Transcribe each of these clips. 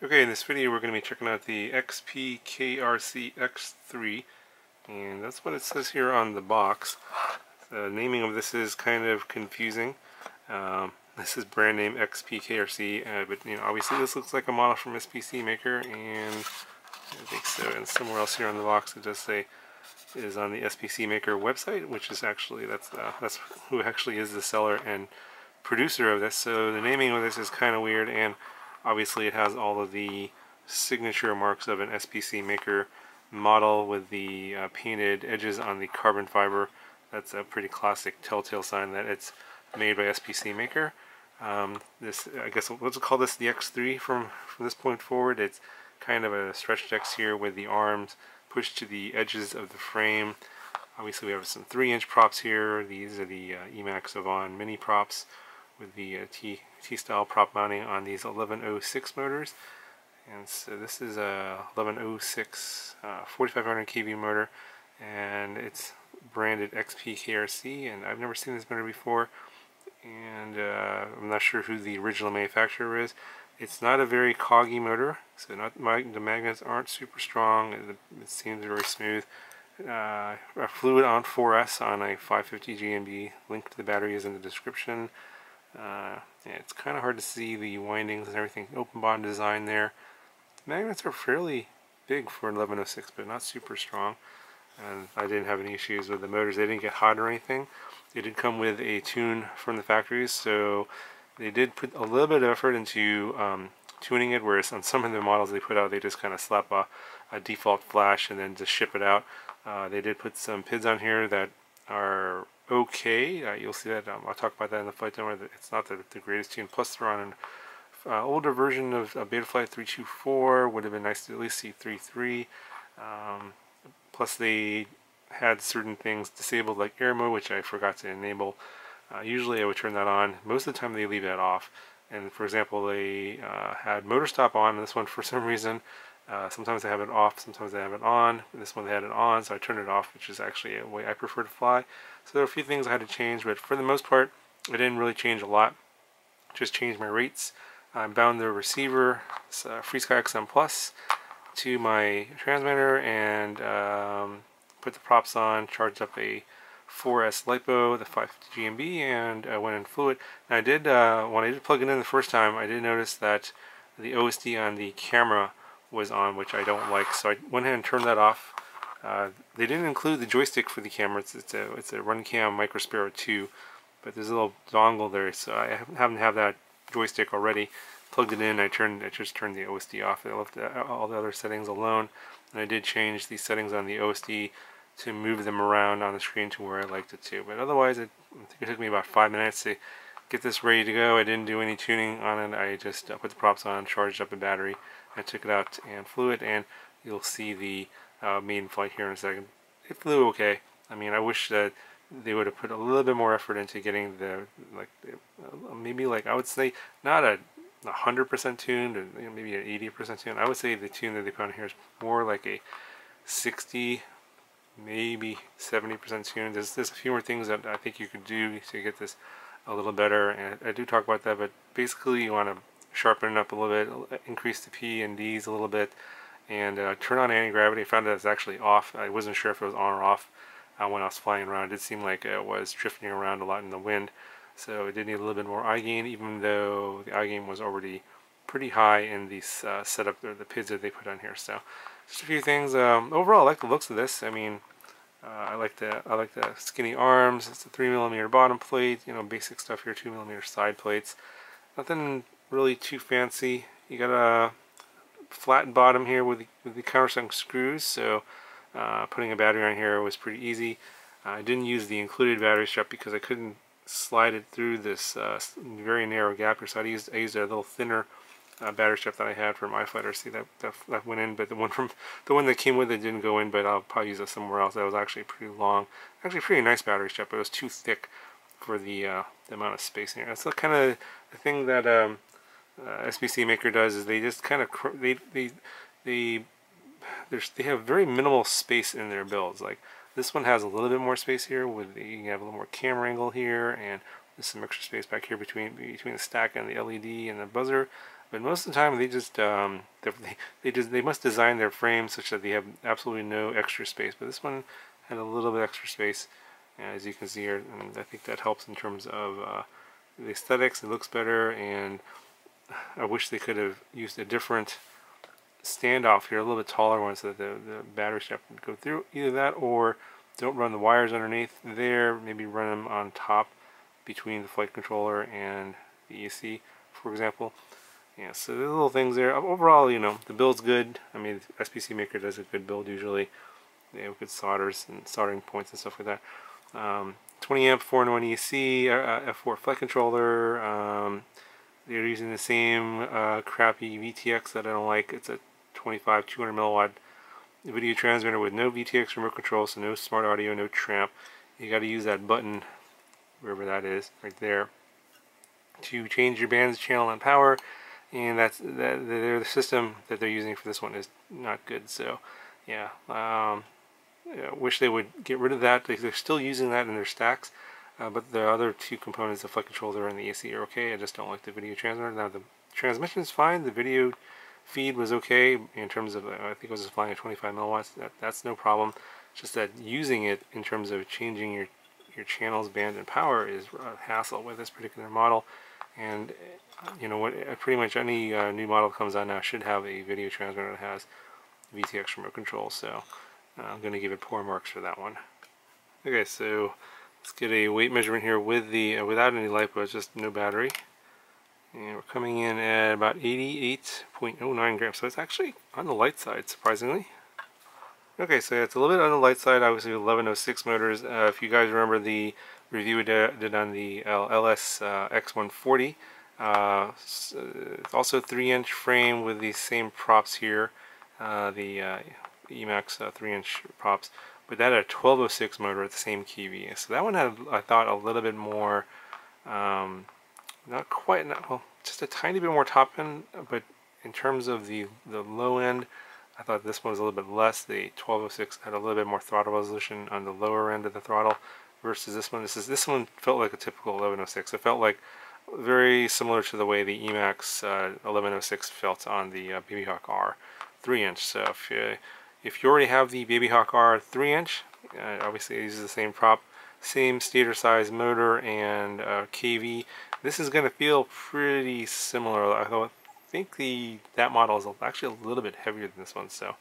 Okay, in this video we're going to be checking out the XPKRC X3, and that's what it says here on the box. The naming of this is kind of confusing. This is brand name XPKRC, but obviously this looks like a model from SPC Maker, and I think so. And somewhere else here on the box it does say it is on the SPC Maker website, which is actually that's who actually is the seller and producer of this. So the naming of this is kind of weird, and obviously it has all of the signature marks of an SPC Maker model with the painted edges on the carbon fiber. That's a pretty classic telltale sign that it's made by SPC Maker. This, I guess, let's call this the X3 from this point forward. It's kind of a stretched X here with the arms pushed to the edges of the frame. Obviously we have some 3-inch props here. These are the Emax Avon mini props with the T-style prop mounting on these 1106 motors. And so this is a 1106 4500 kV motor, and it's branded XPKRC, and I've never seen this motor before, and I'm not sure who the original manufacturer is. It's not a very coggy motor, so the magnets aren't super strong. It seems very smooth. I flew it on 4S on a 550 GMB. Link to the battery is in the description. Yeah, it's kind of hard to see the windings and everything. Open bond design there. The magnets are fairly big for an 1106, but not super strong. And I didn't have any issues with the motors. They didn't get hot or anything. They did come with a tune from the factories, so they did put a little bit of effort into tuning it, whereas on some of the models they put out, they just kind of slap a default flash and then just ship it out. They did put some PIDs on here that are okay. You'll see that. I'll talk about that in the flight demo. It's not the greatest tune. Plus, they're on an older version of Betaflight 324. Would have been nice to at least see 3.3. Plus, they had certain things disabled, like air mode, which I forgot to enable. Usually, I would turn that on. Most of the time, they leave that off. And for example, they had motor stop on. And this one, for some reason, sometimes they have it off, sometimes they have it on. This one they had it on, so I turned it off, which is actually a way I prefer to fly. So there are a few things I had to change, but for the most part, I didn't really change a lot. Just changed my rates. I bound the receiver, FreeSky XM Plus, to my transmitter, and put the props on, charged up a 4S LiPo, the 550 GMB, and went and flew it. And I did, when I did plug it in the first time, I did notice that the OSD on the camera was on, which I don't like, so I went ahead and turned that off. They didn't include the joystick for the camera. It's a Runcam Microspiro 2, but there's a little dongle there, so I happen to have that joystick already. Plugged it in. I just turned the OSD off. I left all the other settings alone, and I did change the settings on the OSD to move them around on the screen to where I liked it to. But otherwise, I think it took me about 5 minutes to get this ready to go. I didn't do any tuning on it. I just put the props on, charged up a battery, I took it out and flew it, and you'll see the maiden flight here in a second. It flew okay. I mean, I wish that they would have put a little bit more effort into getting the, maybe I would say not a 100% tuned, or maybe an 80% tuned. I would say the tune that they put on here is more like a 60, maybe 70% tuned. There's a few more things that I think you could do to get this a little better, and I do talk about that, but basically you want to sharpen it up a little bit, increase the P and D's a little bit, and turn on anti-gravity. I found that it's actually off. I wasn't sure if it was on or off when I was flying around. It did seem like it was drifting around a lot in the wind, so it did need a little bit more eye gain, even though the eye gain was already pretty high in the setup, or the PIDs that they put on here. So just a few things. Overall, I like the looks of this. I mean, I like the skinny arms. It's a 3mm bottom plate. Basic stuff here. 2mm side plates. Nothing really too fancy. You got a flat bottom here with the countersunk screws, so putting a battery on here was pretty easy. I didn't use the included battery strap because I couldn't slide it through this very narrow gap here, so I used a little thinner battery strap that I had from iFlytRC that went in, but the one that came with it didn't go in, but I'll probably use it somewhere else. That was actually pretty long, actually pretty nice battery strap, but it was too thick for the amount of space in here. That's kind of the thing that SPC Maker does, is they just kind of they have very minimal space in their builds. Like this one has a little bit more space here, you have a little more camera angle here, and there's some extra space back here between the stack and the LED and the buzzer. But most of the time, they just they must design their frames such that they have absolutely no extra space. But this one had a little bit extra space, as you can see here, and I think that helps in terms of the aesthetics. It looks better, and I wish they could have used a different standoff here, a little bit taller one, so that the battery strap would go through. Either that, or don't run the wires underneath there. Maybe run them on top between the flight controller and the EC, for example. Yeah, so the little things there. Overall, you know, the build's good. I mean, SPC Maker does a good build usually. They have good solders and soldering points and stuff like that. 20 amp 4-in-1 EC, F4 flight controller. They're using the same crappy VTX that I don't like. It's a 25 200 milliwatt video transmitter with no VTX remote control, so no smart audio, no tramp. You got to use that button, wherever that is, right there, to change your band's channel and power. And the system that they're using for this one is not good. So yeah, wish they would get rid of that. They're still using that in their stacks, but the other two components, the flight controller and the AC, are okay. I just don't like the video transmitter. Now the transmission is fine. The video feed was okay in terms of, I think it was flying at 25 milliwatts. That's no problem. It's just that using it in terms of changing your channel's band and power is a hassle with this particular model. And you know what? Pretty much any new model that comes out now should have a video transmitter that has VTX remote control. So I'm going to give it poor marks for that one. Okay, so let's get a weight measurement here with the without any LiPo, it's just no battery, and we're coming in at about 88.09 grams. So it's actually on the light side, surprisingly. Okay, so it's a little bit on the light side. Obviously, 1106 motors. If you guys remember the review we did on the LS X140, it's also 3-inch frame with the same props here, the Emax 3-inch props, but that had a 1206 motor at the same KV. So that one had, I thought, a little bit more, not quite, well, just a tiny bit more top end, but in terms of the low end, I thought this one was a little bit less. The 1206 had a little bit more throttle resolution on the lower end of the throttle versus this one. This one felt like a typical 1106. It felt like very similar to the way the Emax 1106 felt on the Babyhawk R 3-inch. So if you already have the Babyhawk R 3-inch, obviously it uses the same prop, same stator size motor and KV. This is going to feel pretty similar. I think that model is actually a little bit heavier than this one, so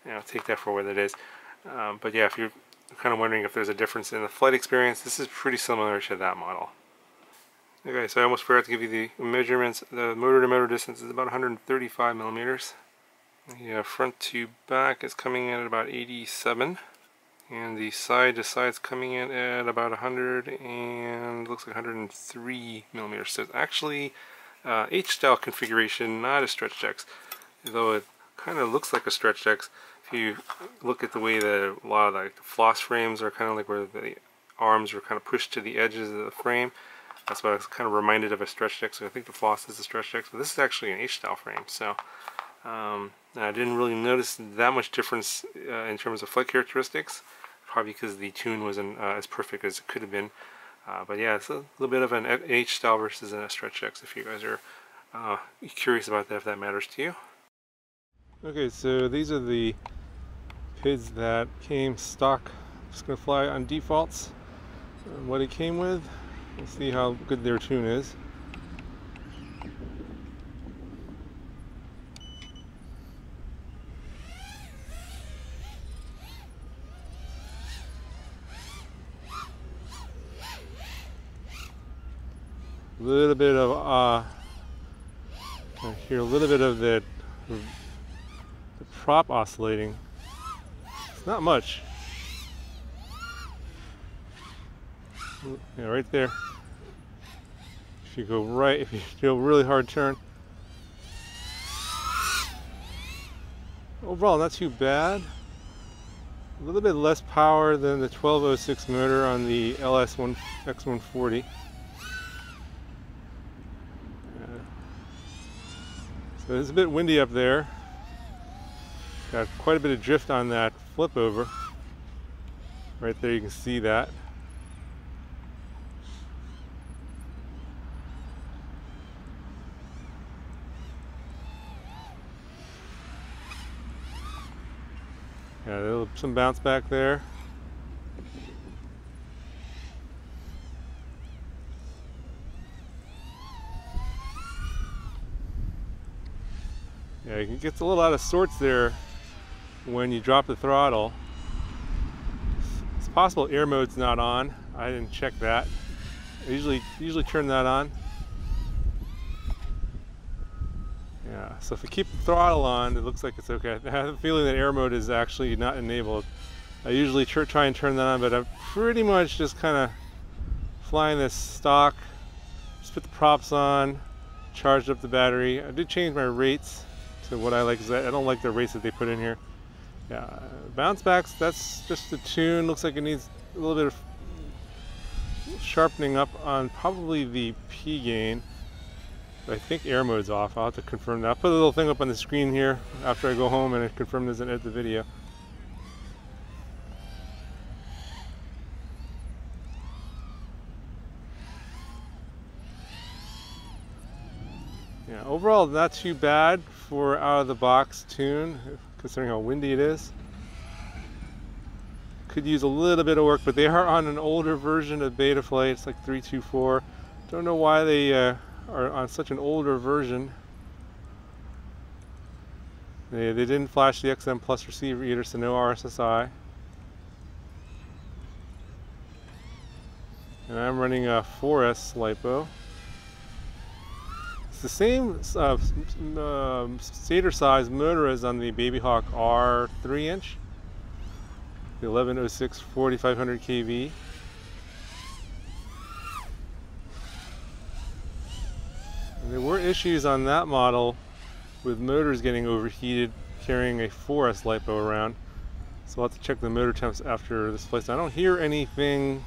you know, take that for what it is. But yeah, if you're kind of wondering if there's a difference in the flight experience, this is pretty similar to that model. Okay, so I almost forgot to give you the measurements. The motor to motor distance is about 135 millimeters. The front to back is coming in at about 87, and the side to side is coming in at about 100 and looks like 103 millimeters. So it's actually H-style configuration, not a stretch X, though it kind of looks like a stretch X. If you look at the way that a lot of like the floss frames are kind of like where the arms are kind of pushed to the edges of the frame, that's what I was kind of reminded of a stretch X. So I think the floss is a stretch X, but this is actually an H-style frame. So I didn't really notice that much difference in terms of flight characteristics, probably because the tune wasn't as perfect as it could have been. But yeah, it's a little bit of an H-style versus a stretch X, if you guys are curious about that, if that matters to you. Okay, so these are the PIDs that came stock. Just going to fly on defaults. What it came with, we'll see how good their tune is. A little bit of I hear a little bit of the prop oscillating. It's not much. Yeah, right there. If you go right, if you do a really hard turn. Overall, not too bad. A little bit less power than the 1206 motor on the LS X140. So it's a bit windy up there. Got quite a bit of drift on that flip over. Right there you can see that. Yeah, some bounce back there. Yeah, it gets a little out of sorts there when you drop the throttle. It's possible air mode's not on. I didn't check that. I usually turn that on. Yeah, so if I keep the throttle on, it looks like it's okay. I have a feeling that air mode is actually not enabled. I usually try and turn that on, but I'm pretty much just kind of flying this stock. Just put the props on, charged up the battery. I did change my rates to what I like, because I don't like the rates that they put in here. Yeah, bounce backs, that's just the tune. Looks like it needs a little bit of sharpening up on probably the P gain. But I think air mode's off. I'll have to confirm that. I'll put a little thing up on the screen here after I go home and confirm this and edit the video. Yeah, overall not too bad for out of the box tune, considering how windy it is. Could use a little bit of work, but they are on an older version of Betaflight. It's like 3.2.4. Don't know why they are on such an older version. They didn't flash the XM Plus receiver either, so no RSSI. And I'm running a 4S LiPo. It's the same stator size motor as on the Babyhawk R 3-inch. The 1106 4500 kV. And there were issues on that model with motors getting overheated carrying a 4S LiPo around. So I'll have to check the motor temps after this flight. I don't hear anything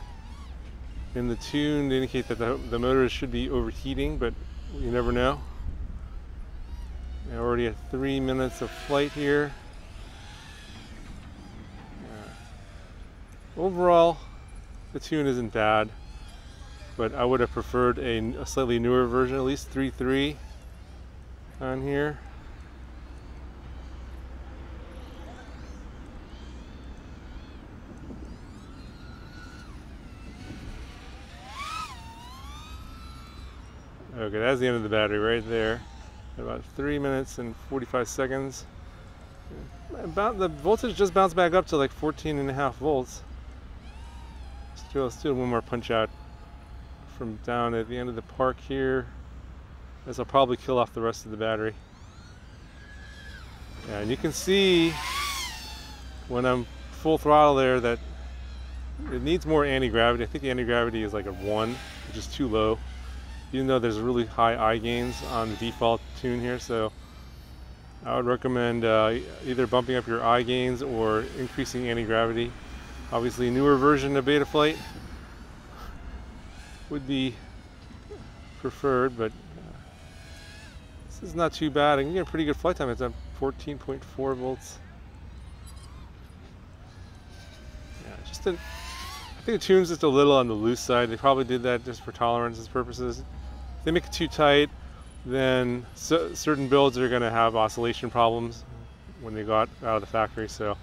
in the tune to indicate that the motors should be overheating, but you never know. We're already at 3 minutes of flight here. Overall, the tune isn't bad, but I would have preferred a slightly newer version, at least 3.3 on here. Okay, that's the end of the battery right there. About 3 minutes and 45 seconds. About the voltage just bounced back up to like 14.5 volts. Let's do one more punch out from down at the end of the park here, as I'll probably kill off the rest of the battery. Yeah, and you can see when I'm full throttle there that it needs more anti-gravity. I think the anti-gravity is like a 1, which is too low, even though there's really high eye gains on the default tune here. So I would recommend either bumping up your eye gains or increasing anti-gravity. Obviously a newer version of Betaflight would be preferred, but this is not too bad. I can get a pretty good flight time. It's at 14.4 volts. Yeah, I think the tune's just a little on the loose side. They probably did that just for tolerances purposes. If they make it too tight, then certain builds are going to have oscillation problems when they got out of the factory. So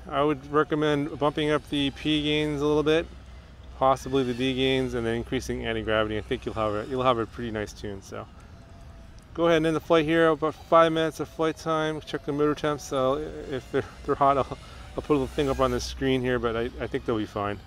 I would recommend bumping up the P gains a little bit, possibly the D gains, and then increasing anti-gravity. I think you'll have a pretty nice tune. So go ahead and end the flight here. About 5 minutes of flight time. Check the motor temps. If they're hot, I'll put a little thing up on the screen here, but I think they'll be fine.